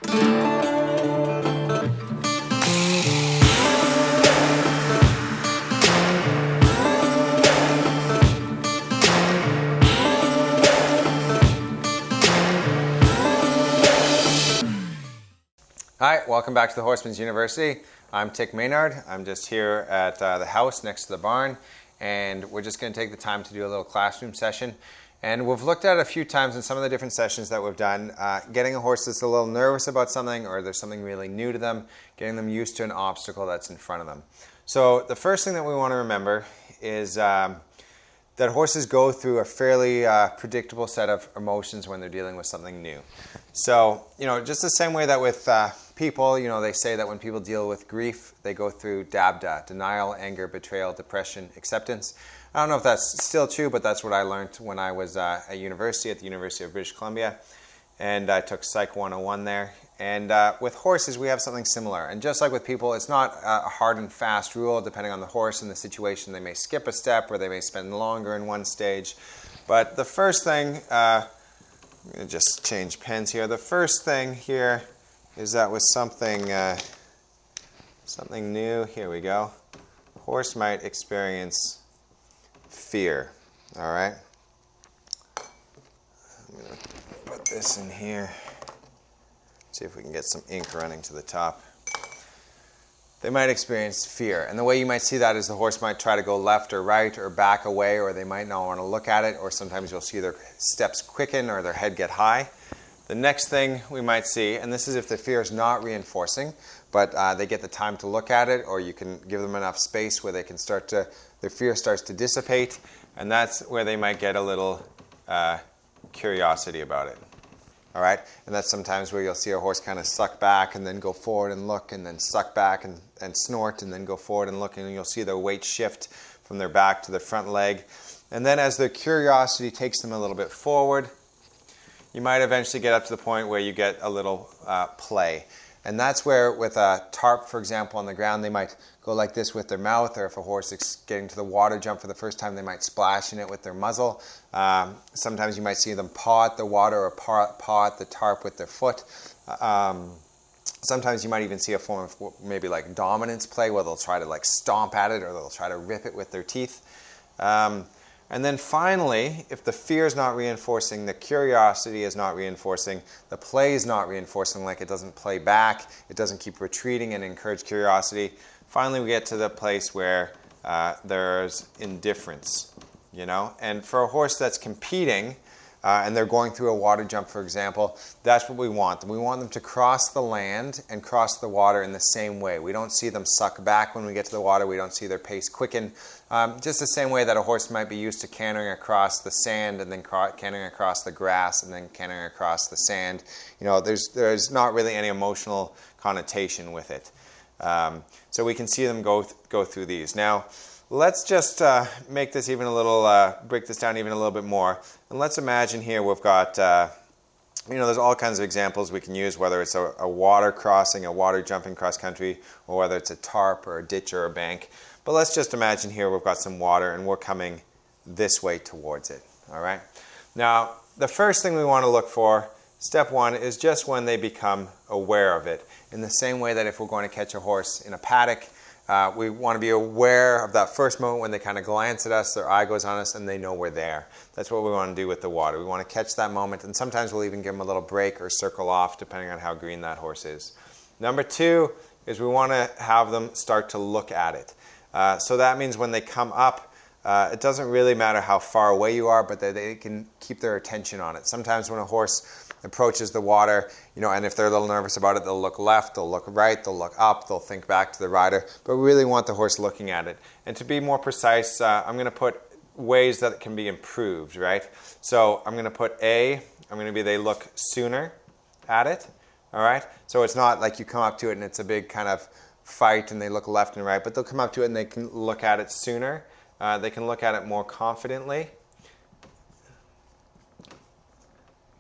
Hi, welcome back to the Horseman's University. I'm Tick Maynard. I'm just here at the house next to the barn, and we're just going to take the time to do a little classroom session. And we've looked at it a few times in some of the different sessions that we've done, getting a horse that's a little nervous about something, or there's something really new to them, getting them used to an obstacle that's in front of them. So the first thing that we want to remember is that horses go through a fairly predictable set of emotions when they're dealing with something new. So, just the same way that with people, they say that when people deal with grief, they go through DABDA, denial, anger, betrayal, depression, acceptance. I don't know if that's still true, but that's what I learned when I was at the University of British Columbia, and I took Psych 101 there. And with horses, we have something similar. And just like with people, it's not a hard and fast rule. Depending on the horse and the situation, they may skip a step or they may spend longer in one stage. But the first thing, I'm going to just change pens here. The first thing here is that with something new, here we go, the horse might experience fear. All right? I'm going to put this in here. See if we can get some ink running to the top. They might experience fear. And the way you might see that is the horse might try to go left or right or back away, or they might not want to look at it, or sometimes you'll see their steps quicken or their head get high. The next thing we might see, and this is if the fear is not reinforcing, but they get the time to look at it, or you can give them enough space where they can their fear starts to dissipate, and that's where they might get a little curiosity about it. All right, and that's sometimes where you'll see a horse kind of suck back and then go forward and look, and then suck back and snort and then go forward and look, and you'll see their weight shift from their back to the front leg. And then as their curiosity takes them a little bit forward, you might eventually get up to the point where you get a little play. And that's where with a tarp, for example, on the ground, they might go like this with their mouth, or if a horse is getting to the water jump for the first time, they might splash in it with their muzzle. Sometimes you might see them paw at the water or paw at the tarp with their foot. Sometimes you might even see a form of maybe like dominance play, where they'll try to like stomp at it, or they'll try to rip it with their teeth. And then finally, if the fear is not reinforcing, the curiosity is not reinforcing, the play is not reinforcing, like it doesn't play back, it doesn't keep retreating and encourage curiosity, finally we get to the place where there's indifference, And for a horse that's competing, and they're going through a water jump, for example, that's what we want. We want them to cross the land and cross the water in the same way. We don't see them suck back when we get to the water. We don't see their pace quicken. Just the same way that a horse might be used to cantering across the sand and then cantering across the grass and then cantering across the sand. There's not really any emotional connotation with it. So we can see them go through these. Now, let's just make this even a little, break this down even a little bit more. And let's imagine here we've got, there's all kinds of examples we can use, whether it's a water crossing, a water jumping cross country, or whether it's a tarp or a ditch or a bank. But let's just imagine here we've got some water and we're coming this way towards it. All right. Now, the first thing we want to look for, step one, is just when they become aware of it. In the same way that if we're going to catch a horse in a paddock, we want to be aware of that first moment when they kind of glance at us, their eye goes on us, and they know we're there. That's what we want to do with the water. We want to catch that moment, and sometimes we'll even give them a little break or circle off, depending on how green that horse is. Number two is we want to have them start to look at it. So that means when they come up, it doesn't really matter how far away you are, but they can keep their attention on it. Sometimes when a horse approaches the water, and if they're a little nervous about it, they'll look left, they'll look right, they'll look up, they'll think back to the rider, but we really want the horse looking at it. And to be more precise, I'm going to put ways that it can be improved, right? So I'm going to put they look sooner at it, all right? So it's not like you come up to it and it's a big kind of fight and they look left and right, but they'll come up to it and they can look at it sooner. They can look at it more confidently.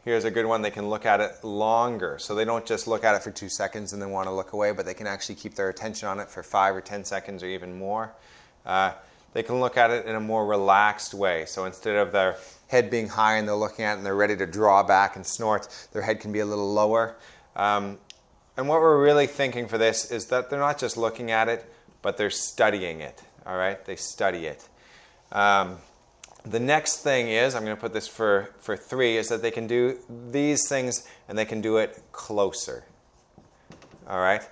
Here's a good one. They can look at it longer. So they don't just look at it for 2 seconds and then want to look away, but they can actually keep their attention on it for 5 or 10 seconds or even more. They can look at it in a more relaxed way. So instead of their head being high and they're looking at it and they're ready to draw back and snort, their head can be a little lower. And what we're really thinking for this is that they're not just looking at it, but they're studying it. All right, they study it. The next thing is, I'm going to put this for 3, is that they can do these things and they can do it closer. All right,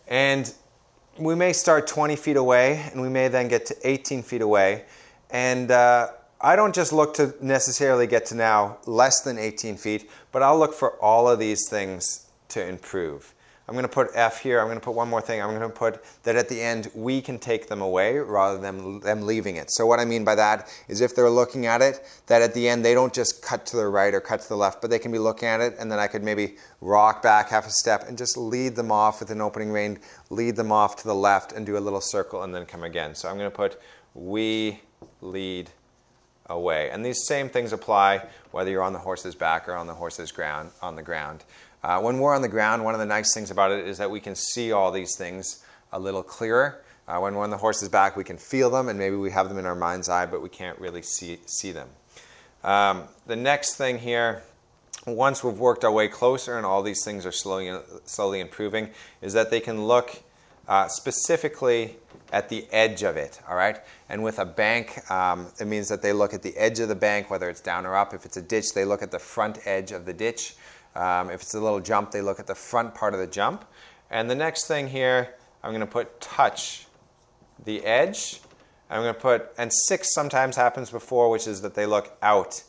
and we may start 20 feet away and we may then get to 18 feet away. And I don't just look to necessarily get to now less than 18 feet, but I'll look for all of these things to improve. I'm going to put F here. I'm going to put one more thing. I'm going to put that at the end we can take them away rather than them leaving it. So what I mean by that is if they're looking at it, that at the end they don't just cut to the right or cut to the left, but they can be looking at it, and then I could maybe rock back half a step and just lead them off with an opening rein, lead them off to the left and do a little circle and then come again. So I'm going to put we lead away. And these same things apply whether you're on the horse's back or on the horse's ground, on the ground. When we're on the ground, one of the nice things about it is that we can see all these things a little clearer. When we're on the horse's back, we can feel them, and maybe we have them in our mind's eye, but we can't really see them. The next thing here, once we've worked our way closer and all these things are slowly improving, is that they can look specifically at the edge of it, all right? And with a bank, it means that they look at the edge of the bank, whether it's down or up. If it's a ditch, they look at the front edge of the ditch. If it's a little jump, they look at the front part of the jump. And the next thing here, I'm going to put touch the edge. I'm going to put, and 6 sometimes happens before, which is that they look out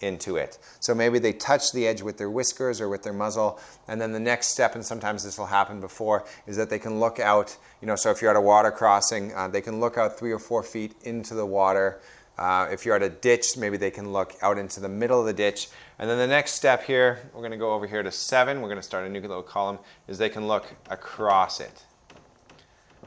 into it. So maybe they touch the edge with their whiskers or with their muzzle, and then the next step, and sometimes this will happen before, is that they can look out, so if you're at a water crossing, they can look out 3 or 4 feet into the water. If you're at a ditch, maybe they can look out into the middle of the ditch. And then the next step here, we're going to go over here to 7. We're going to start a new little column, is they can look across it.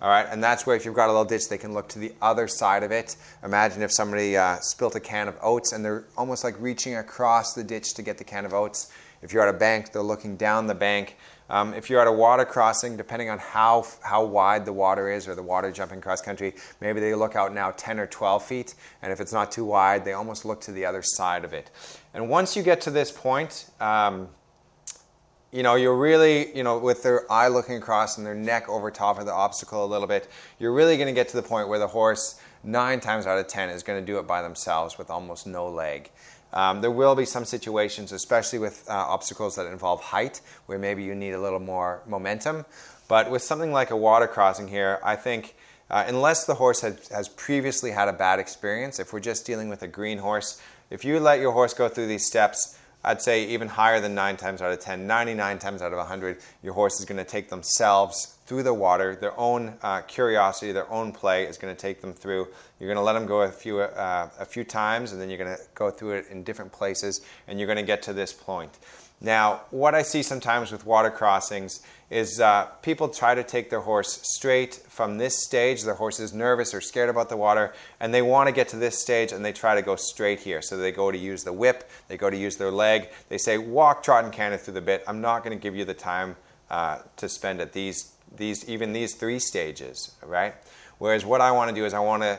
All right, and that's where if you've got a little ditch, they can look to the other side of it. Imagine if somebody spilt a can of oats and they're almost like reaching across the ditch to get the can of oats. If you're at a bank, they're looking down the bank. If you're at a water crossing, depending on how wide the water is or the water jumping cross country, maybe they look out now 10 or 12 feet. And if it's not too wide, they almost look to the other side of it. And once you get to this point, you're really, with their eye looking across and their neck over top of the obstacle a little bit, you're really going to get to the point where the horse, 9 times out of 10, is going to do it by themselves with almost no leg. There will be some situations, especially with obstacles that involve height, where maybe you need a little more momentum. But with something like a water crossing here, I think unless the horse has previously had a bad experience, if we're just dealing with a green horse, if you let your horse go through these steps, I'd say even higher than 9 times out of 10, 99 times out of 100, your horse is going to take themselves through the water. Their own curiosity, their own play is going to take them through. You're going to let them go a few times, and then you're going to go through it in different places, and you're going to get to this point. Now, what I see sometimes with water crossings is people try to take their horse straight from this stage. Their horse is nervous or scared about the water, and they want to get to this stage, and they try to go straight here. So they go to use the whip, they go to use their leg. They say, walk, trot, and canter through the bit. I'm not going to give you the time to spend at these 3 stages, right? Whereas what I want to do is I want to,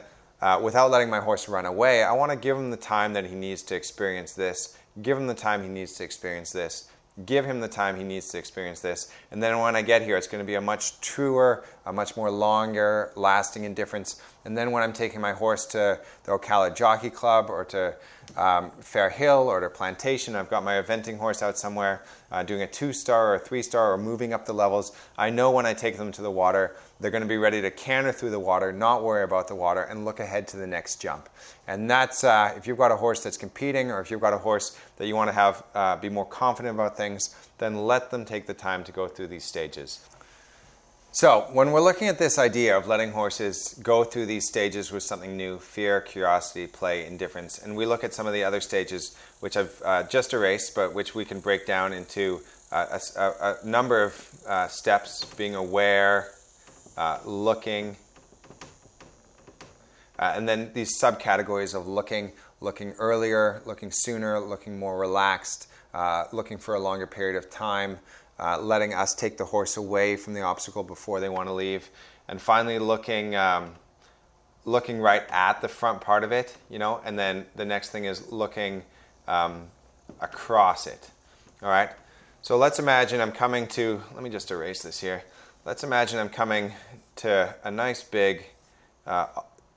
without letting my horse run away, I want to give him the time that he needs to experience this, give him the time he needs to experience this, give him the time he needs to experience this, and then when I get here, it's going to be a much truer, a much more longer lasting indifference. And then when I'm taking my horse to the Ocala Jockey Club or to Fair Hill or to Plantation, I've got my eventing horse out somewhere doing a 2-star or a 3-star or moving up the levels, I know when I take them to the water, they're going to be ready to canter through the water, not worry about the water, and look ahead to the next jump. And that's, if you've got a horse that's competing or if you've got a horse that you want to have be more confident about things, then let them take the time to go through these stages. So when we're looking at this idea of letting horses go through these stages with something new, fear, curiosity, play, indifference, and we look at some of the other stages which I've just erased, but which we can break down into a number of steps: being aware, looking, and then these subcategories of looking earlier, looking sooner, looking more relaxed, looking for a longer period of time, letting us take the horse away from the obstacle before they want to leave, and finally looking right at the front part of it, and then the next thing is looking across it. All right. So let's imagine I'm coming to, let me just erase this here. Let's imagine I'm coming to a nice big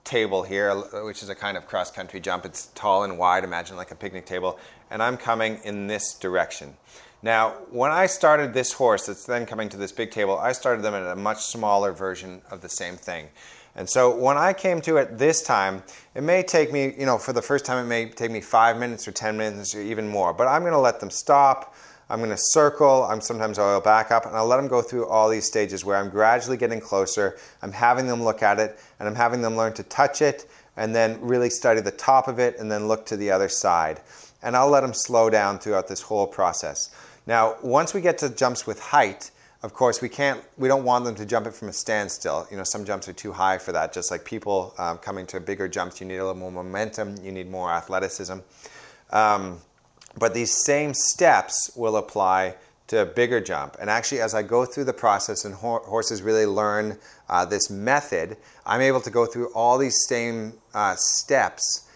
table here, which is a kind of cross-country jump. It's tall and wide, imagine like a picnic table, and I'm coming in this direction. Now, when I started this horse that's then coming to this big table, I started them at a much smaller version of the same thing. And so when I came to it this time, it may take me, for the first time it may take me 5 minutes or 10 minutes or even more, but I'm going to let them stop. I'm going to circle, sometimes I'll back up, and I'll let them go through all these stages where I'm gradually getting closer, I'm having them look at it, and I'm having them learn to touch it, and then really study the top of it, and then look to the other side. And I'll let them slow down throughout this whole process. Now, once we get to jumps with height, of course, we don't want them to jump it from a standstill. Some jumps are too high for that. Just like people coming to bigger jumps, you need a little more momentum, you need more athleticism. But these same steps will apply to a bigger jump. And actually, as I go through the process and horses really learn this method, I'm able to go through all these same steps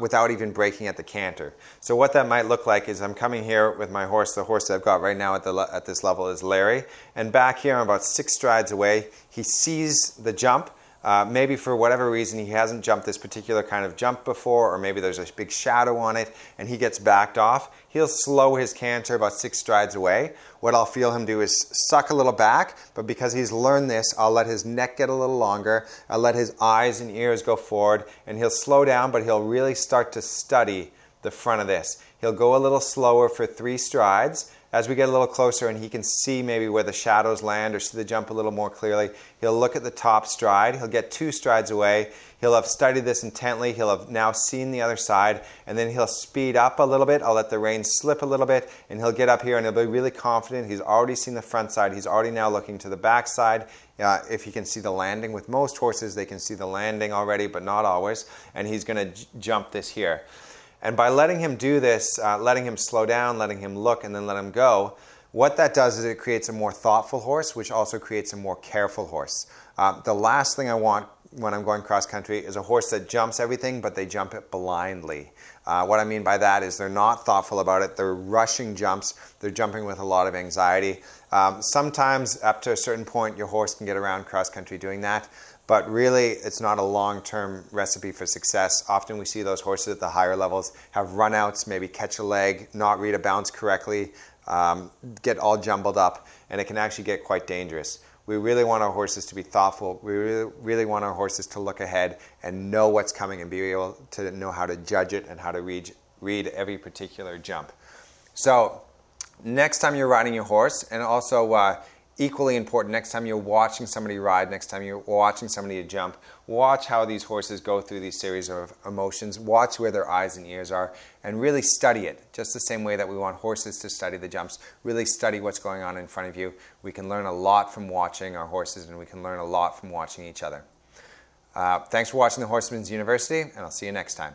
without even breaking at the canter. So what that might look like is I'm coming here with my horse. The horse that I've got right now at this level is Larry. And back here, I'm about 6 strides away. He sees the jump. Maybe for whatever reason he hasn't jumped this particular kind of jump before, or maybe there's a big shadow on it and he gets backed off. He'll slow his canter about 6 strides away. What I'll feel him do is suck a little back, but because he's learned this, I'll let his neck get a little longer, I'll let his eyes and ears go forward, and he'll slow down, but he'll really start to study the front of this. He'll go a little slower for 3 strides. As we get a little closer and he can see maybe where the shadows land or see the jump a little more clearly, he'll look at the top stride. He'll get 2 strides away. He'll have studied this intently. He'll have now seen the other side, and then he'll speed up a little bit. I'll let the reins slip a little bit, and he'll get up here and he'll be really confident. He's already seen the front side. He's already now looking to the back side. If he can see the landing. With most horses, they can see the landing already, but not always. And he's going to jump this here. And by letting him do this, letting him slow down, letting him look, and then let him go, what that does is it creates a more thoughtful horse, which also creates a more careful horse. The last thing I want when I'm going cross-country is a horse that jumps everything, but they jump it blindly. What I mean by that is they're not thoughtful about it. They're rushing jumps. They're jumping with a lot of anxiety. Sometimes, up to a certain point, your horse can get around cross-country doing that. But really, it's not a long-term recipe for success. Often we see those horses at the higher levels have runouts, maybe catch a leg, not read a bounce correctly, get all jumbled up, and it can actually get quite dangerous. We really want our horses to be thoughtful. We really want our horses to look ahead and know what's coming and be able to know how to judge it and how to read every particular jump. So next time you're riding your horse, and also equally important, next time you're watching somebody ride, next time you're watching somebody jump, watch how these horses go through these series of emotions, watch where their eyes and ears are, and really study it. Just the same way that we want horses to study the jumps, really study what's going on in front of you. We can learn a lot from watching our horses, and we can learn a lot from watching each other. Thanks for watching the Horseman's University, and I'll see you next time.